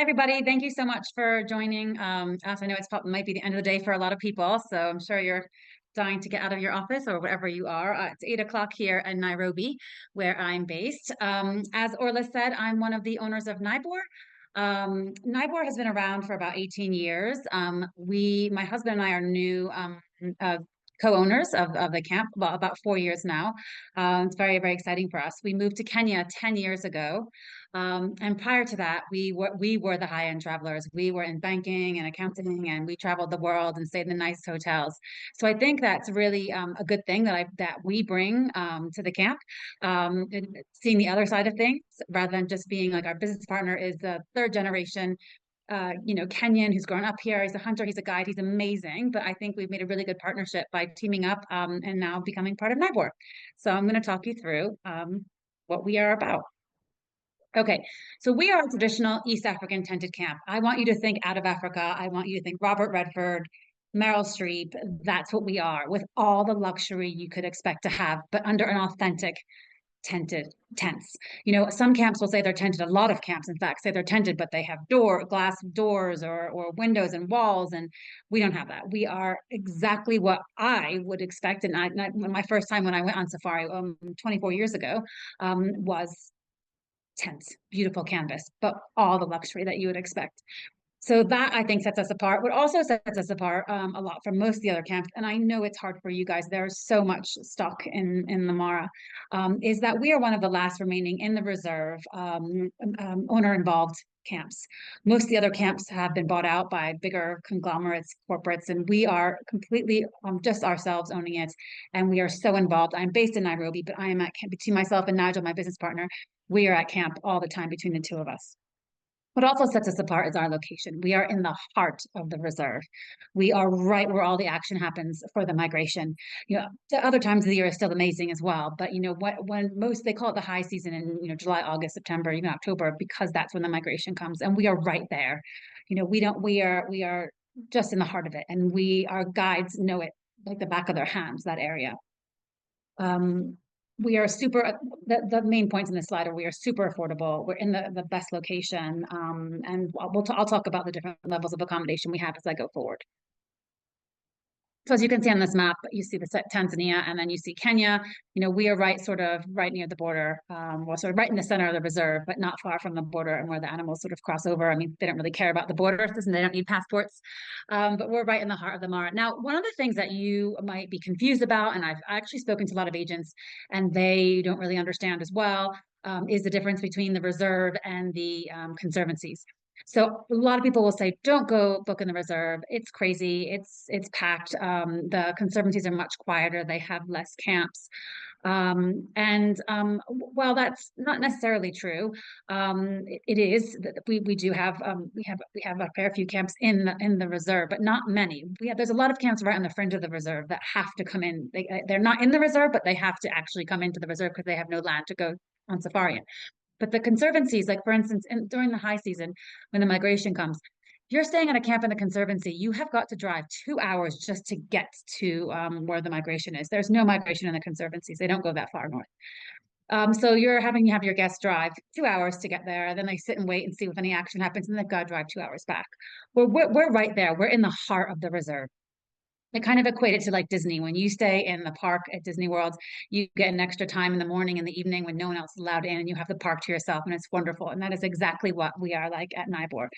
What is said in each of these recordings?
Hi, everybody. Thank you so much for joining us. I know might be the end of the day for a lot of people, so I'm sure you're dying to get out of your office or wherever you are. It's 8 o'clock here in Nairobi, where I'm based. As Orla said, I'm one of the owners of Naibor. Naibor has been around for about 18 years. My husband and I are new uh, co-owners of the camp, well, about 4 years now. It's very, very exciting for us. We moved to Kenya 10 years ago. And prior to that, we were the high-end travelers. We were in banking and accounting, and we traveled the world and stayed in the nice hotels. So I think that's really a good thing that we bring to the camp, seeing the other side of things rather than just being like our business partner is the third generation. Kenyan who's grown up here. He's a hunter, he's a guide, he's amazing. But I think we've made a really good partnership by teaming up and now becoming part of Naibor. So I'm going to talk you through what we are about. Okay, so we are a traditional East African tented camp. I want you to think out of Africa. I want you to think Robert Redford, Meryl Streep. That's what we are, with all the luxury you could expect to have, but under an authentic tented tents. Some camps will say they're tented. A lot of camps, in fact, say they're tented, but they have glass doors or windows and walls, and we don't have that. We are exactly what I would expect. And my first time when I went on safari 24 years ago was tents, beautiful canvas, but all the luxury that you would expect. So that I think sets us apart. What also sets us apart a lot from most of the other camps, and I know it's hard for you guys. There's so much stock in the Mara, is that we are one of the last remaining in the reserve owner involved camps. Most of the other camps have been bought out by bigger conglomerates, corporates, and we are completely just ourselves owning it. And we are so involved. I'm based in Nairobi, but I am at camp between myself and Nigel, my business partner. We are at camp all the time between the two of us. What also sets us apart is our location. We are in the heart of the reserve. We are right where all the action happens for the migration. The other times of the year is still amazing as well. But when most they call it the high season in July, August, September, even October, because that's when the migration comes, and we are right there. We are just in the heart of it, and our guides know it like the back of their hands. That area. Um, we are the main points in this slide are we are super affordable. We're in the best location. And I'll talk about the different levels of accommodation we have as I go forward. So as you can see on this map, you see the Tanzania and then you see Kenya. We are right near the border, well, sort of right in the center of the reserve, but not far from the border and where the animals sort of cross over. I mean, they don't really care about the border and they don't need passports, but we're right in the heart of the Mara. Now, one of the things that you might be confused about, and I've actually spoken to a lot of agents and they don't really understand as well, is the difference between the reserve and the conservancies. So a lot of people will say, don't go book in the reserve. It's crazy. It's packed. The conservancies are much quieter. They have less camps. While that's not necessarily true, it is that we do have we have a fair few camps in the reserve, but not many. There's a lot of camps right on the fringe of the reserve that have to come in. They're not in the reserve, but they have to actually come into the reserve because they have no land to go on safari in. But the conservancies, like for instance, during the high season, when the migration comes, if you're staying at a camp in the conservancy, you have got to drive 2 hours just to get to where the migration is. There's no migration in the conservancies. They don't go that far north. So you're having to have your guests drive 2 hours to get there. Then they sit and wait and see if any action happens, and they've got to drive 2 hours back. We're right there. We're in the heart of the reserve. I kind of equate it to like Disney. When you stay in the park at Disney World, you get an extra time in the morning and the evening when no one else is allowed in, and you have the park to yourself, and it's wonderful. And that is exactly what we are like at Naibor.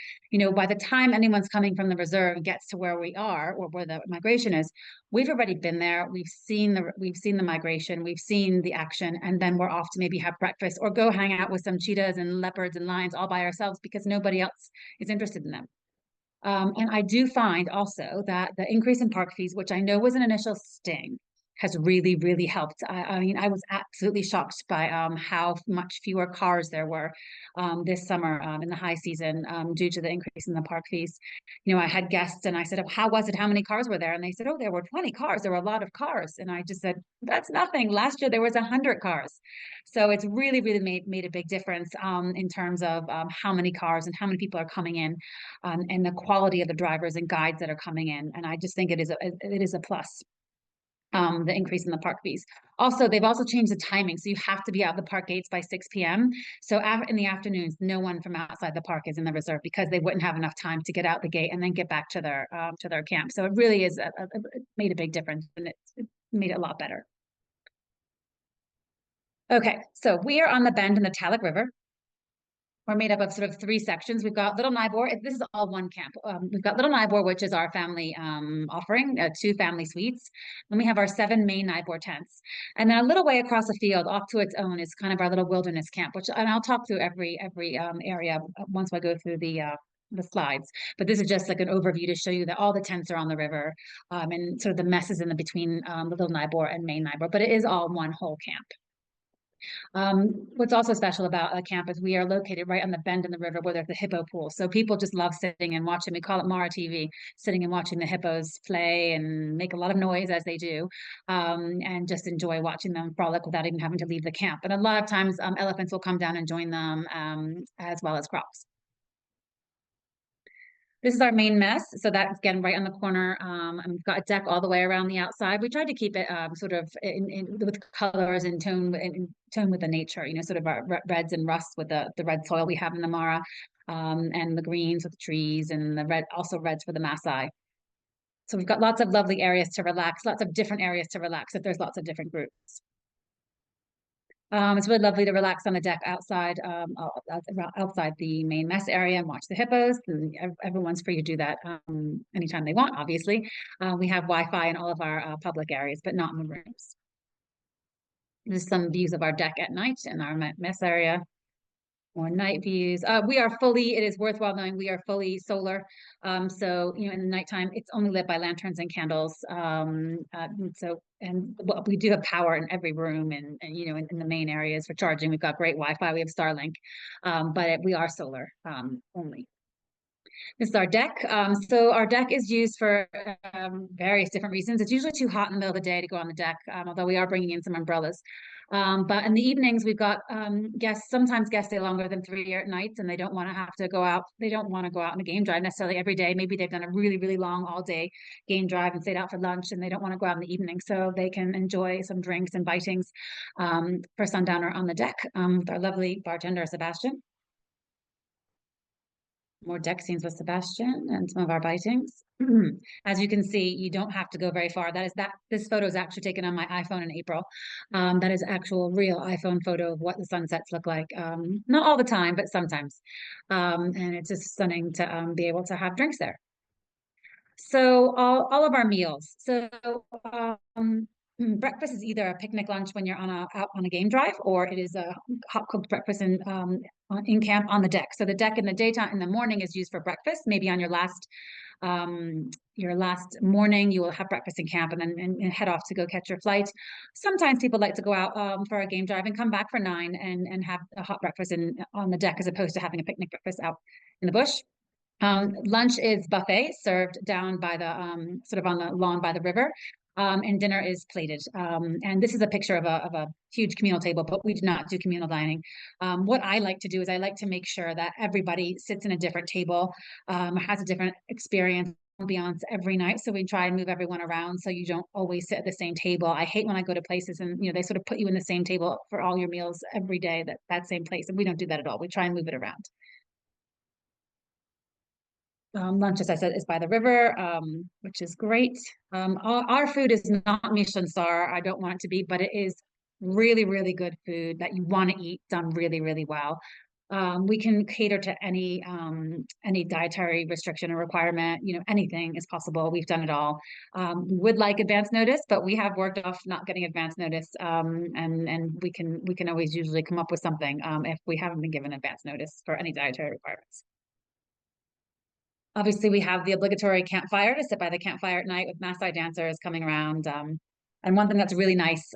By the time anyone's coming from the reserve and gets to where we are or where the migration is, we've already been there. We've seen the migration, we've seen the action, and then we're off to maybe have breakfast or go hang out with some cheetahs and leopards and lions all by ourselves because nobody else is interested in them. And I do find also that the increase in park fees, which I know was an initial sting, has really, really helped. I mean, I was absolutely shocked by how much fewer cars there were this summer in the high season due to the increase in the park fees. I had guests and I said, "Oh, how was it? How many cars were there?" And they said, "Oh, there were 20 cars. There were a lot of cars." And I just said, "That's nothing. Last year there was 100 cars." So it's really, really made a big difference in terms of how many cars and how many people are coming in and the quality of the drivers and guides that are coming in. And I just think it is a plus. the increase in the park fees. Also, they've also changed the timing, so you have to be out the park gates by 6 p.m. So in the afternoons, no one from outside the park is in the reserve because they wouldn't have enough time to get out the gate and then get back to their camp. So it really is it made a big difference, and it made it a lot better. Okay, so we are on the bend in the Talek River. We're made up of sort of three sections. We've got Little Naibor. This is all one camp. We've got Little Naibor, which is our family offering, two family suites. Then we have our seven main Naibor tents. And then a little way across the field, off to its own, is kind of our little wilderness camp, which, and I'll talk through every area once I go through the slides. But this is just like an overview to show you that all the tents are on the river, and sort of the messes in the between the Little Naibor and main Naibor. But it is all one whole camp. What's also special about a camp is we are located right on the bend in the river where there's the hippo pool. So people just love sitting and watching. We call it Mara TV, sitting and watching the hippos play and make a lot of noise as they do, and just enjoy watching them frolic without even having to leave the camp. And a lot of times, elephants will come down and join them, as well as crocs. This is our main mess. So that's again right on the corner. And we've got a deck all the way around the outside. We tried to keep it sort of with colors in tone with the nature, sort of our reds and rust with the red soil we have in the Mara, and the greens with the trees and the red, also reds for the Masai. So we've got lots of lovely areas to relax, lots of different areas to relax if there's lots of different groups. It's really lovely to relax on the deck outside, outside the main mess area and watch the hippos. And everyone's free to do that anytime they want, obviously. We have Wi-Fi in all of our public areas, but not in the rooms. There's some views of our deck at night in our mess area. More night views. It is worthwhile knowing we are fully solar. So, in the nighttime, it's only lit by lanterns and candles. We do have power in every room and in the main areas for charging. We've got great Wi-Fi. We have Starlink, but we are solar only. This is our deck. So our deck is used for various different reasons. It's usually too hot in the middle of the day to go on the deck, although we are bringing in some umbrellas. But in the evenings, we've got guests. Sometimes guests stay longer than 3 nights, and they don't want to have to go out. They don't want to go out on a game drive necessarily every day. Maybe they've done a really, really long all day game drive and stayed out for lunch, and they don't want to go out in the evening, so they can enjoy some drinks and bitings for sundowner on the deck with our lovely bartender Sebastian. More deck scenes with Sebastian and some of our bitings. As you can see, you don't have to go very far. This photo is actually taken on my iPhone in April. That is actual real iPhone photo of what the sunsets look like. Not all the time, but sometimes. And it's just stunning to be able to have drinks there. So all of our meals. So breakfast is either a picnic lunch when you're out on a game drive, or it is a hot cooked breakfast in camp on the deck. So the deck in the daytime in the morning is used for breakfast. Maybe on your last morning you will have breakfast in camp and then and head off to go catch your flight. Sometimes people like to go out for a game drive and come back for 9 and have a hot breakfast on the deck as opposed to having a picnic breakfast out in the bush. Lunch is buffet served down by the sort of on the lawn by the river. And dinner is plated. And this is a picture of a huge communal table, but we do not do communal dining. What I like to do is I like to make sure that everybody sits in a different table, has a different experience, ambiance every night. So we try and move everyone around so you don't always sit at the same table. I hate when I go to places and they sort of put you in the same table for all your meals every day, that same place. And we don't do that at all. We try and move it around. Lunch, as I said, is by the river, which is great. Our food is not Michelin star. I don't want it to be, but it is really, really good food that you want to eat done really, really well. We can cater to any dietary restriction or requirement. Anything is possible. We've done it all. We would like advance notice, but we have worked off not getting advance notice, and we can always usually come up with something if we haven't been given advance notice for any dietary requirements. Obviously, we have the obligatory campfire to sit by the campfire at night with Maasai dancers coming around. And one thing that's really nice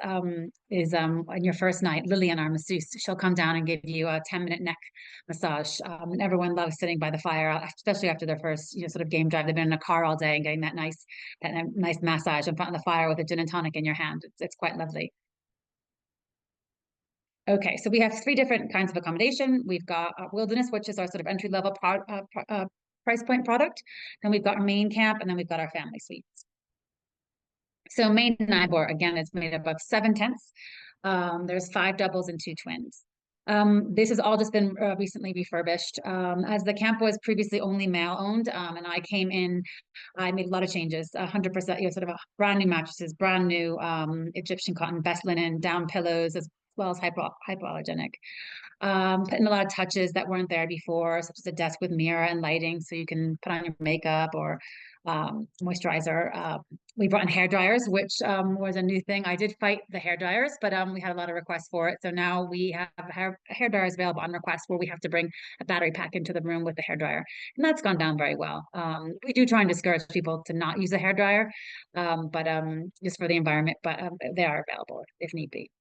is on your first night, Lillian, our masseuse, she'll come down and give you a 10-minute neck massage. And everyone loves sitting by the fire, especially after their first sort of game drive. They've been in a car all day and getting that nice massage in front of the fire with a gin and tonic in your hand. It's quite lovely. Okay, so we have 3 different kinds of accommodation. We've got Wilderness, which is our sort of entry-level price point product. Then we've got our main camp, and then we've got our family suites. So main Naibor, again, is made up of 7 tents. There's 5 doubles and 2 twins. This has all just been recently refurbished. As the camp was previously only male owned, and I came in, I made a lot of changes. 100%, sort of a brand new mattresses, brand new Egyptian cotton, best linen, down pillows, as well as hypoallergenic. Put in a lot of touches that weren't there before, such as a desk with mirror and lighting, so you can put on your makeup or moisturizer. We brought in hair dryers, which was a new thing. I did fight the hair dryers, but we had a lot of requests for it. So now we have hair dryers available on request where we have to bring a battery pack into the room with the hair dryer. And that's gone down very well. We do try and discourage people to not use a hair dryer, but just for the environment, but they are available if need be.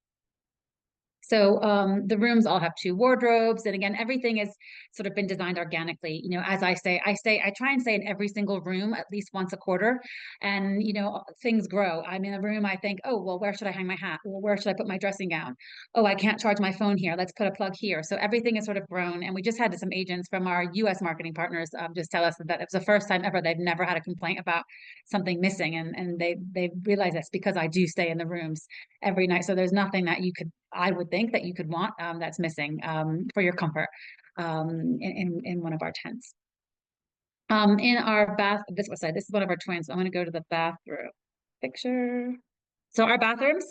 So the rooms all have 2 wardrobes, and again, everything has sort of been designed organically. As I try and stay in every single room at least once a quarter, and things grow. I'm in a room, I think, oh well, where should I hang my hat? Well, where should I put my dressing gown? Oh, I can't charge my phone here. Let's put a plug here. So everything has sort of grown, and we just had some agents from our U.S. marketing partners just tell us that it was the first time ever they've never had a complaint about something missing, and they realize that's because I do stay in the rooms every night. So there's nothing that I would think that you could want that's missing for your comfort in one of our tents. In our this is one of our twins. I'm going to go to the bathroom picture. So our bathrooms,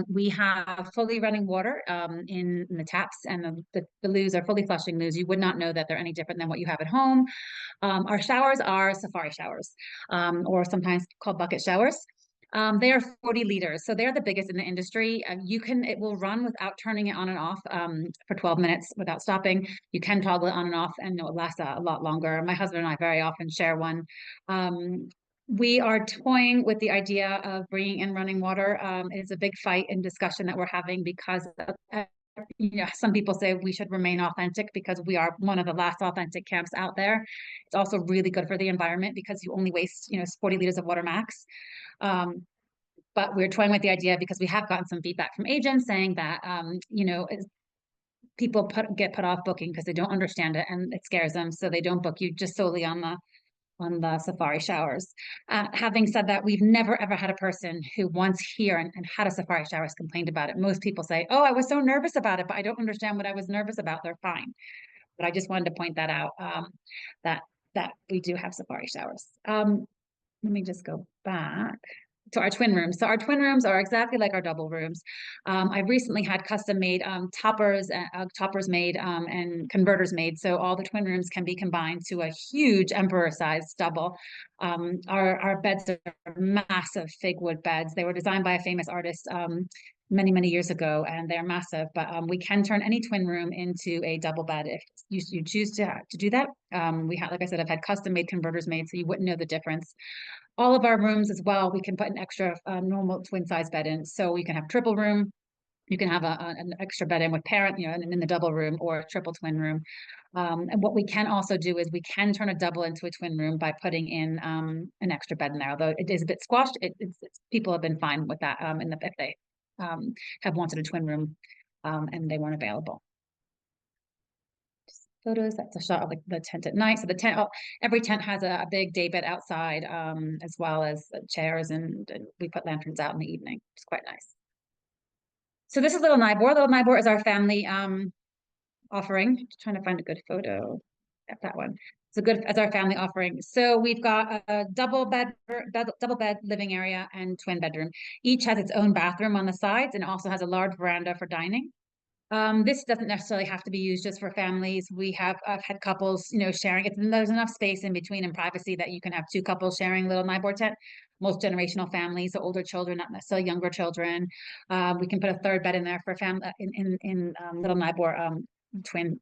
we have fully running water in the taps, and the loos are fully flushing loos. You would not know that they're any different than what you have at home. Our showers are safari showers, or sometimes called bucket showers. They are 40 liters, so they're the biggest in the industry. It will run without turning it on and off for 12 minutes without stopping. You can toggle it on and off, and it will last a lot longer. My husband and I very often share one. We are toying with the idea of bringing in running water. It's a big fight and discussion that we're having because some people say we should remain authentic because we are one of the last authentic camps out there. It's also really good for the environment because you only waste, 40 liters of water max. But we're toying with the idea because we have gotten some feedback from agents saying that, people get put off booking because they don't understand it and it scares them. So they don't book you just solely on the safari showers. Having said that, we've never ever had a person who once here and had a safari shower has complained about it. Most people say, "Oh, I was so nervous about it, but I don't understand what I was nervous about." They're fine. But I just wanted to point that out, that we do have safari showers. Let me just go back to our twin rooms. So our twin rooms are exactly like our double rooms. I've recently had custom made toppers made and converters made. So all the twin rooms can be combined to a huge emperor size double. Our beds are massive fig wood beds. They were designed by a famous artist many, many years ago, and they're massive, but we can turn any twin room into a double bed if you choose to do that. Like I said, I've had custom made converters made, so you wouldn't know the difference. All of our rooms as well, we can put an extra normal twin size bed in. So you can have triple room, you can have an extra bed in with parent, and in the double room, or a triple twin room. And what we can also do is we can turn a double into a twin room by putting in an extra bed in there. Although it is a bit squashed, people have been fine with that if they have wanted a twin room and they weren't available. Photos. That's a shot of the tent at night. So every tent has a big day bed outside, as well as chairs, and we put lanterns out in the evening. It's quite nice. So this is Little Naibor. Little Naibor is our family offering. Just trying to find a good photo. Yep, that one. So good as our family offering. So we've got a double bed living area and twin bedroom. Each has its own bathroom on the sides and also has a large veranda for dining. This doesn't necessarily have to be used just for families. I've had couples, sharing it. And there's enough space in between and privacy that you can have 2 couples sharing Little Naibor tent. Most generational families, so older children, not necessarily younger children. We can put a third bed in there for a family in Little Naibor twin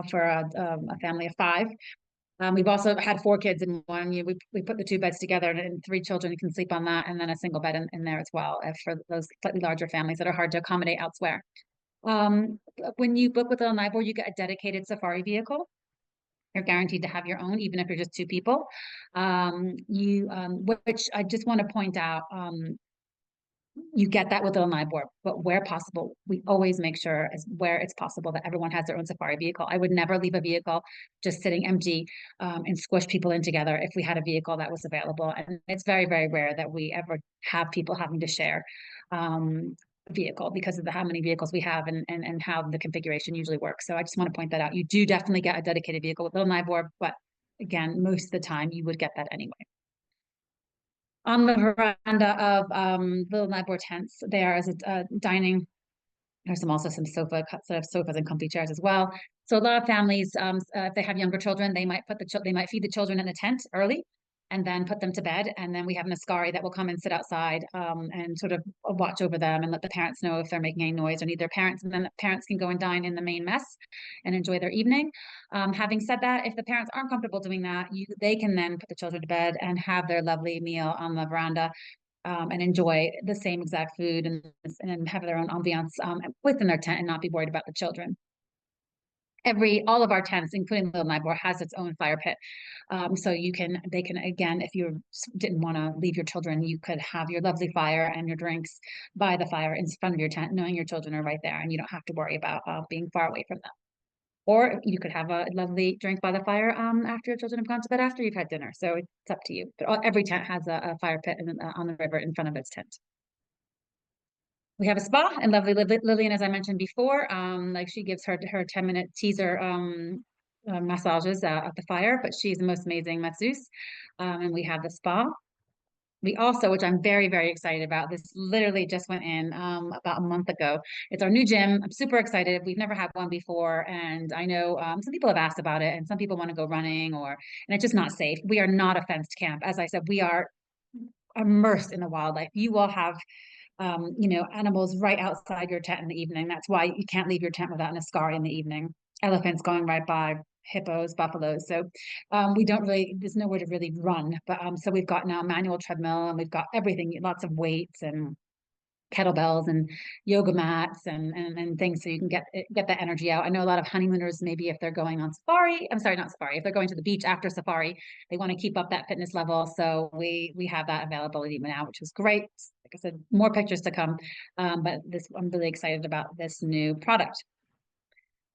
for a family of 5. We've also had 4 kids in one. We put the 2 beds together, and 3 children can sleep on that, and then a single bed in there as well for those slightly larger families that are hard to accommodate elsewhere. When you book with Little Naibor, you get a dedicated safari vehicle. You're guaranteed to have your own, even if you're just 2 people. Which I just want to point out, You get that with Little Naibor, but where possible, we always make sure as where it's possible that everyone has their own safari vehicle. I would never leave a vehicle just sitting empty and squish people in together if we had a vehicle that was available. And it's very, very rare that we ever have people having to share vehicle because of how many vehicles we have and how the configuration usually works. So I just want to point that out. You do definitely get a dedicated vehicle with Little Naibor, but again, most of the time you would get that anyway. On the veranda of Little Naibor tents, there is a dining. There's also some sort of sofas and comfy chairs as well. So a lot of families, if they have younger children, they might they might feed the children in the tent early, and then put them to bed. And then we have an Ascari that will come and sit outside and sort of watch over them and let the parents know if they're making any noise or need their parents. And then the parents can go and dine in the main mess and enjoy their evening. Having said that, if the parents aren't comfortable doing that, they can then put the children to bed and have their lovely meal on the veranda and enjoy the same exact food and have their own ambiance within their tent and not be worried about the children. All of our tents, including Little Naibor, has its own fire pit. So they can, again, if you didn't want to leave your children, you could have your lovely fire and your drinks by the fire in front of your tent, knowing your children are right there and you don't have to worry about being far away from them. Or you could have a lovely drink by the fire after your children have gone to bed after you've had dinner. So it's up to you. But every tent has a fire pit on the river in front of its tent. We have a spa and lovely Lillian, as I mentioned before. Like she gives her 10-minute teaser massages at the fire, but she's the most amazing masseuse. And we have the spa. We also, which I'm very, very excited about, this literally just went in about a month ago. It's our new gym. I'm super excited. We've never had one before. And I know some people have asked about it and some people want to go running and it's just not safe. We are not a fenced camp. As I said, we are immersed in the wildlife. You will have animals right outside your tent in the evening. That's why you can't leave your tent without an Ascari in the evening. Elephants going right by, hippos, buffaloes. So we don't really, there's nowhere to really run. But so we've got now a manual treadmill and we've got everything, lots of weights and kettlebells and yoga mats and things so you can get that energy out. I know a lot of honeymooners, maybe if they're going on safari, I'm sorry, not safari, if they're going to the beach after safari, they want to keep up that fitness level. So we have that availability now, which is great. Like I said, more pictures to come. But I'm really excited about this new product.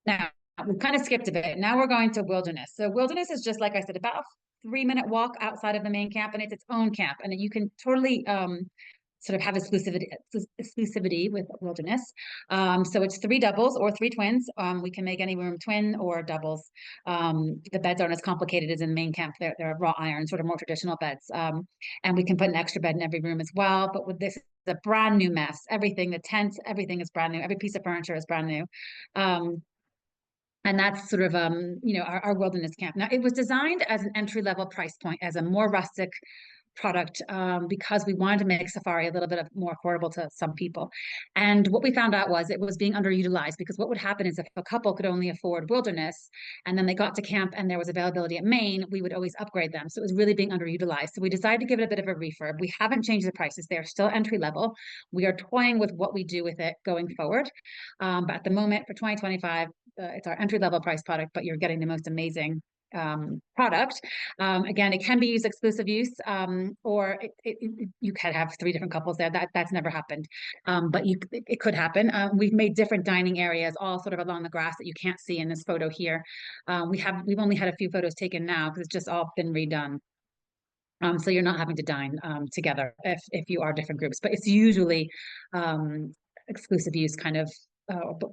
Now, we've kind of skipped a bit. Now we're going to Wilderness. So Wilderness is just, like I said, about a 3-minute walk outside of the main camp, and it's its own camp. And you can totally sort of have exclusivity with Wilderness. So it's 3 doubles or 3 twins. We can make any room twin or doubles. The beds aren't as complicated as in the main camp. They're raw iron, sort of more traditional beds. And we can put an extra bed in every room as well. But with this, it's a brand new mess. Everything, the tents, everything is brand new. Every piece of furniture is brand new. And that's sort of our wilderness camp. Now it was designed as an entry-level price point, as a more rustic product because we wanted to make safari a little bit more affordable to some people. And what we found out was it was being underutilized because what would happen is if a couple could only afford wilderness and then they got to camp and there was availability at main, we would always upgrade them. So it was really being underutilized. So we decided to give it a bit of a refurb. We haven't changed the prices. They're still entry level. We are toying with what we do with it going forward. But at the moment for 2025, it's our entry level price product, but you're getting the most amazing product. Again, it can be used exclusive use, or you could have 3 different couples there. That's never happened, but it could happen. We've made different dining areas, all sort of along the grass that you can't see in this photo here. We've only had a few photos taken now because it's just all been redone. So you're not having to dine together if you are different groups, but it's usually exclusive use kind of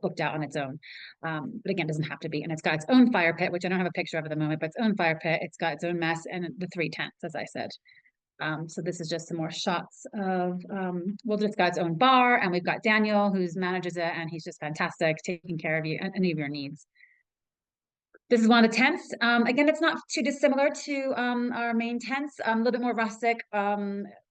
booked out on its own. But again, it doesn't have to be. And it's got its own fire pit, which I don't have a picture of at the moment, but its own fire pit. It's got its own mess and the 3 tents, as I said. So this is just some more shots of Wilderness. Got its own bar, and we've got Daniel who manages it, and he's just fantastic, taking care of you and any of your needs. This is one of the tents. Again, it's not too dissimilar to our main tents. A little bit more rustic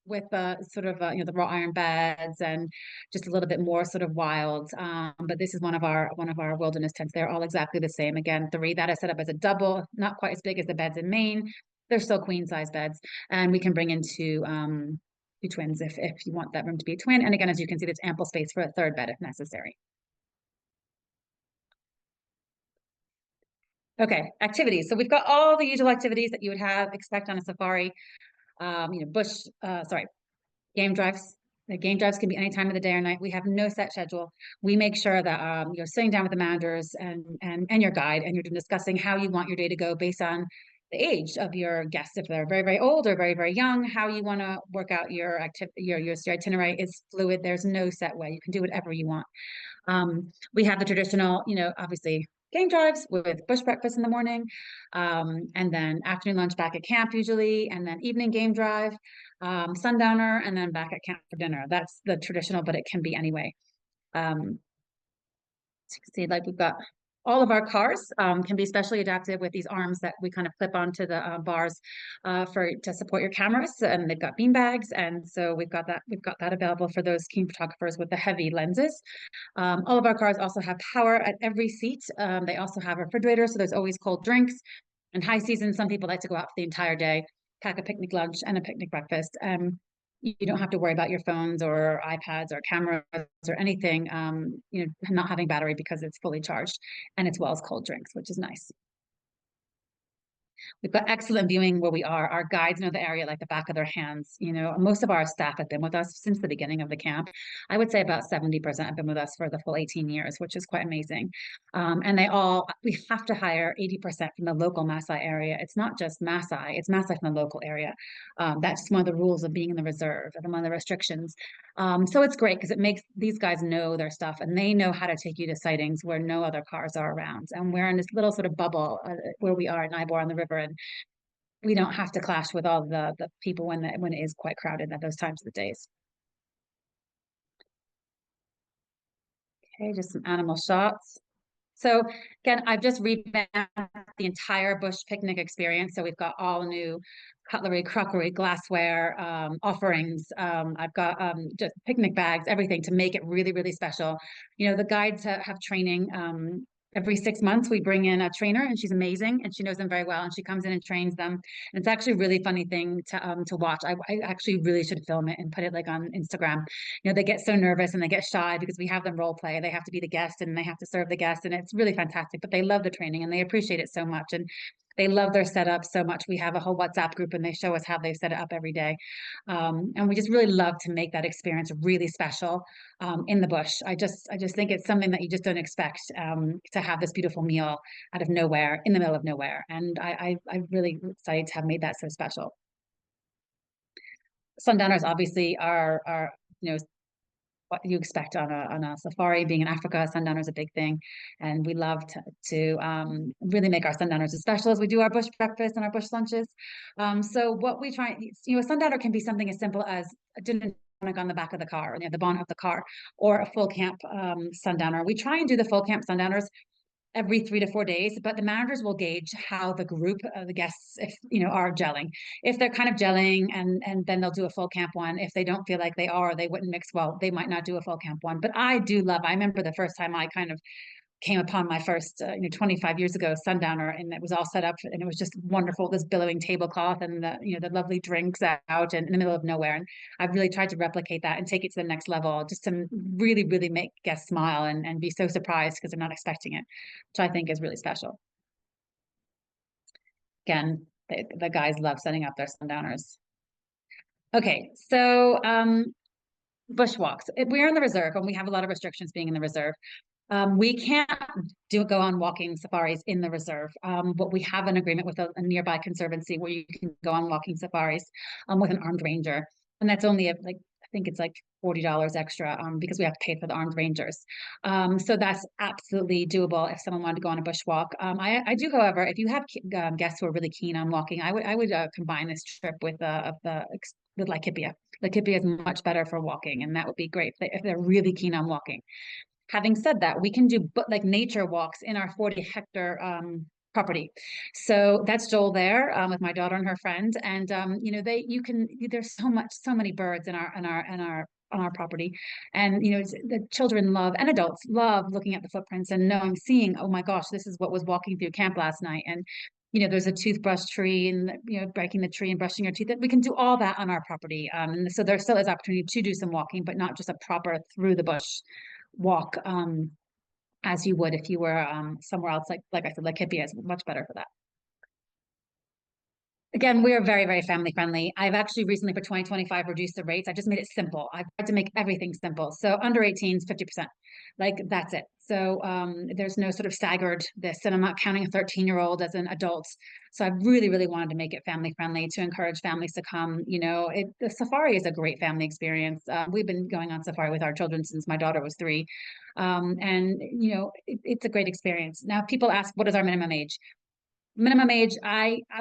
with sort of the wrought iron beds and just a little bit more sort of wild. But this is one of our wilderness tents. They're all exactly the same. Again, 3 that I set up as a double, not quite as big as the beds in Maine. They're still queen size beds, and we can bring in 2 twins if you want that room to be a twin. And again, as you can see, there's ample space for a 3rd bed if necessary. Okay, activities. So we've got all the usual activities that you would expect on a safari. Game drives, The game drives can be any time of the day or night. We have no set schedule. We make sure that you're sitting down with the managers and your guide, and you're discussing how you want your day to go based on the age of your guests. If they're very, very old or very, very young, how you want to work out your activity, your itinerary is fluid. There's no set way. You can do whatever you want. We have the traditional, obviously game drives with bush breakfast in the morning, and then afternoon lunch back at camp usually, and then evening game drive, sundowner, and then back at camp for dinner. That's the traditional, but it can be anyway. Um, so you can see, like we've got all of our cars can be specially adapted with these arms that we kind of clip onto the bars for to support your cameras, and they've got bean bags, and so we've got that available for those keen photographers with the heavy lenses. All of our cars also have power at every seat. They also have refrigerators, so there's always cold drinks. And high season, some people like to go out for the entire day, pack a picnic lunch and a picnic breakfast. You don't have to worry about your phones or iPads or cameras or anything, not having battery because it's fully charged, and as well as cold drinks, which is nice. We've got excellent viewing where we are. Our guides know the area like the back of their hands. Most of our staff have been with us since the beginning of the camp. I would say about 70% have been with us for the full 18 years, which is quite amazing. And we have to hire 80% from the local Masai area. It's not just Masai, it's Masai from the local area. That's one of the rules of being in the reserve and one of the restrictions. So it's great because it makes these guys know their stuff, and they know how to take you to sightings where no other cars are around. And we're in this little sort of bubble where we are at Naibor on the river, and we don't have to clash with all the people when it is quite crowded at those times of the days. Okay, just some animal shots. So again, I've just revamped the entire bush picnic experience. So we've got all new cutlery, crockery, glassware, offerings. I've got just picnic bags, everything to make it really, really special. The guides have training. Every 6 months, we bring in a trainer, and she's amazing, and she knows them very well, and she comes in and trains them. And it's actually a really funny thing to watch. I actually really should film it and put it like on Instagram. They get so nervous and they get shy because we have them role play. They have to be the guest and they have to serve the guest, and it's really fantastic. But they love the training and they appreciate it so much, and they love their setup so much. We have a whole WhatsApp group, and they show us how they set it up every day. And we just really love to make that experience really special in the bush. I just think it's something that you just don't expect to have this beautiful meal out of nowhere in the middle of nowhere. And I'm really excited to have made that so special. Sundowners obviously are what you expect on a safari. Being in Africa, sundowner is a big thing, and we love to really make our sundowners as special as we do our bush breakfast and our bush lunches. So what we try, a sundowner can be something as simple as a gin tonic on the back of the car, or the bonnet of the car, or a full camp sundowner. We try and do the full camp sundowners every 3 to 4 days, but the managers will gauge how the group, the guests, if are gelling. If they're kind of gelling, and then they'll do a full camp one. If they don't feel like they are, they wouldn't mix well, they might not do a full camp one. But I remember the first time I kind of came upon my first 25 years ago sundowner, and it was all set up, and it was just wonderful, this billowing tablecloth and the lovely drinks out and in the middle of nowhere. And I've really tried to replicate that and take it to the next level, just to really, really make guests smile and be so surprised because they're not expecting it, which I think is really special. Again, the guys love setting up their sundowners. Okay, so bushwalks. We're in the reserve, and we have a lot of restrictions being in the reserve. We can't go on walking safaris in the reserve, but we have an agreement with a nearby conservancy where you can go on walking safaris with an armed ranger, and that's only I think it's like $40 extra because we have to pay for the armed rangers. So that's absolutely doable if someone wanted to go on a bushwalk. I do, however, if you have guests who are really keen on walking, I would combine this trip with Laikipia. Laikipia is much better for walking, and that would be great if they're really keen on walking. Having said that, we can do like nature walks in our 40-hectare property. So that's Joel there with my daughter and her friend, and there's so many birds on our property, and the children love, and adults love, looking at the footprints and seeing, oh my gosh, this is what was walking through camp last night. And there's a toothbrush tree, and breaking the tree and brushing your teeth. We can do all that on our property, and so there still is opportunity to do some walking, but not just a proper through the bush walk as you would if you were somewhere else. Like I said, like Hippie is much better for that. Again, we are very, very family friendly. I've actually recently for 2025 reduced the rates. I just made it simple. I've tried to make everything simple. So under 18s, 50%. Like that's it. So there's no sort of staggered this, and I'm not counting a 13-year-old as an adult. So I really, really wanted to make it family friendly to encourage families to come. The safari is a great family experience. We've been going on safari with our children since my daughter was 3. It's a great experience. Now, people ask, what is our minimum age? Minimum age,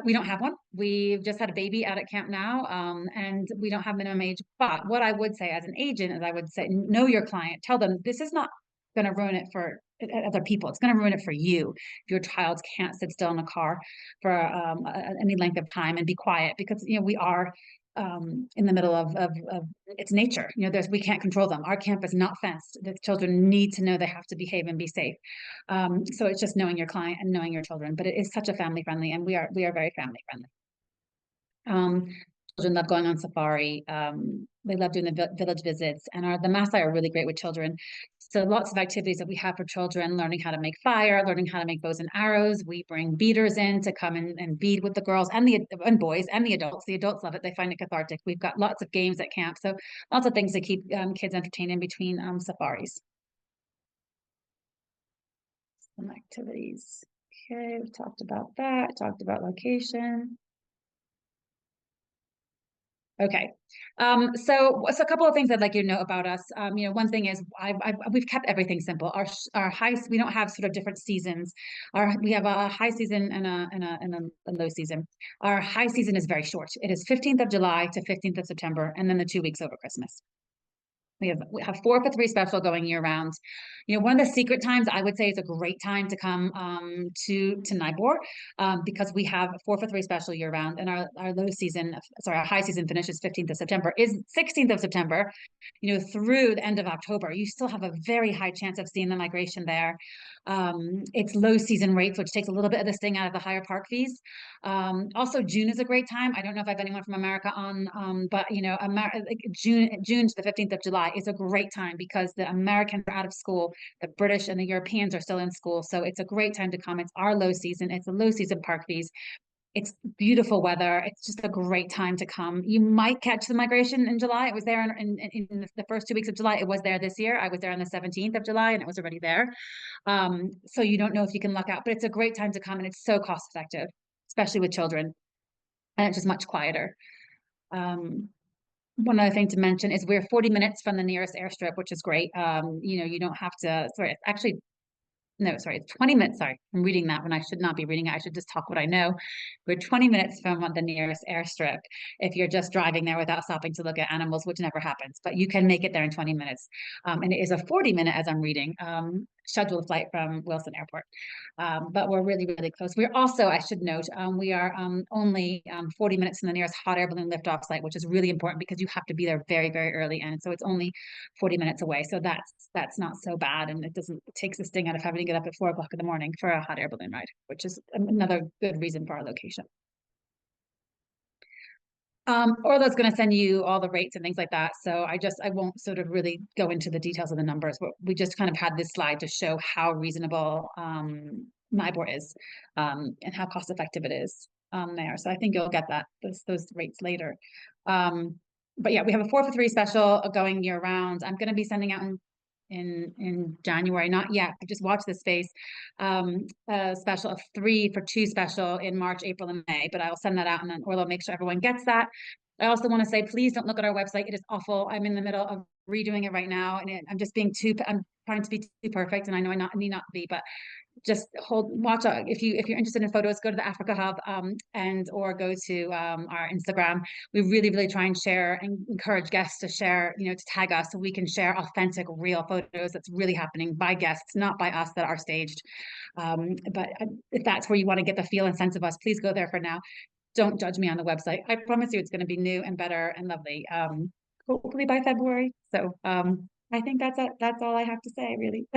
we don't have one. We've just had a baby out at camp now, and we don't have minimum age. But what I would say as an agent is I would say, know your client. Tell them this is not going to ruin it for other people. It's going to ruin it for you if your child can't sit still in a car for any length of time and be quiet because we are in the middle of it's nature. We can't control them. Our camp is not fenced. The children need to know they have to behave and be safe. So it's just knowing your client and knowing your children, but it is such a family friendly, and we are very family friendly. Um, Children love going on safari. They love doing the village visits, and the Maasai are really great with children. So lots of activities that we have for children, learning how to make fire, learning how to make bows and arrows. We bring beaders in to come and bead with the girls and boys and the adults. The adults love it. They find it cathartic. We've got lots of games at camp. So lots of things to keep kids entertained in between safaris. Some activities. Okay, we talked about that, talked about location. Okay. So a couple of things I'd like you to know about us. One thing is we've kept everything simple. Our high, we don't have sort of different seasons. We have a high season and a low season. Our high season is very short. It is 15th of July to 15th of September, and then the 2 weeks over Christmas. We have 4 for 3 special going year round. One of the secret times I would say is a great time to come to Naibor because we have 4 for 3 special year round, and our high season finishes 15th of September, is 16th of September. Through the end of October, you still have a very high chance of seeing the migration there. It's low season rates, which takes a little bit of the sting out of the higher park fees. Also, June is a great time. I don't know if I have anyone from America on, but June to the 15th of July is a great time because the Americans are out of school, the British and the Europeans are still in school. So it's a great time to come. It's our low season. It's a low season park fees. It's beautiful weather. It's just a great time to come. You might catch the migration in July. It was there in the first 2 weeks of July. It was there this year. I was there on the 17th of July and it was already there. So you don't know if you can luck out, but it's a great time to come and it's so cost effective, especially with children. And it's just much quieter. One other thing to mention is we're 40 minutes from the nearest airstrip, which is great. You don't have to, sorry, actually no, sorry, it's 20 minutes. Sorry, I'm reading that when I should not be reading it. I should just talk what I know. We're 20 minutes from the nearest airstrip if you're just driving there without stopping to look at animals, which never happens, but you can make it there in 20 minutes. And it is a 40-minute, as I'm reading, scheduled flight from Wilson Airport. But we're really, really close. We're also, I should note, we are only 40 minutes from the nearest hot air balloon liftoff site, which is really important because you have to be there very, very early. And so it's only 40 minutes away. So that's not so bad. And it takes the sting out of having to get up at 4 o'clock in the morning for a hot air balloon ride, which is another good reason for our location. Orla's going to send you all the rates and things like that. So I won't sort of really go into the details of the numbers, but we just kind of had this slide to show how reasonable Naibor is and how cost effective it is there. So I think you'll get those rates later. But yeah, we have a 4 for 3 special going year round. I'm going to be sending out in January, not yet, but just watch this space. A special, a 3 for 2 special in March, April, and May. But I will send that out, and then Orla will make sure everyone gets that. I also want to say, please don't look at our website. It is awful. I'm in the middle of redoing it right now, and I'm just I'm trying to be too perfect, and I know I need not be, but just watch out. If you're interested in photos, go to the Africa Hub or go to our Instagram. We really, really try and share and encourage guests to share, to tag us so we can share authentic, real photos that's really happening by guests, not by us that are staged. But if that's where you want to get the feel and sense of us, please go there for now. Don't judge me on the website. I promise you it's going to be new and better and lovely. Hopefully by February. So I think that's all I have to say, really.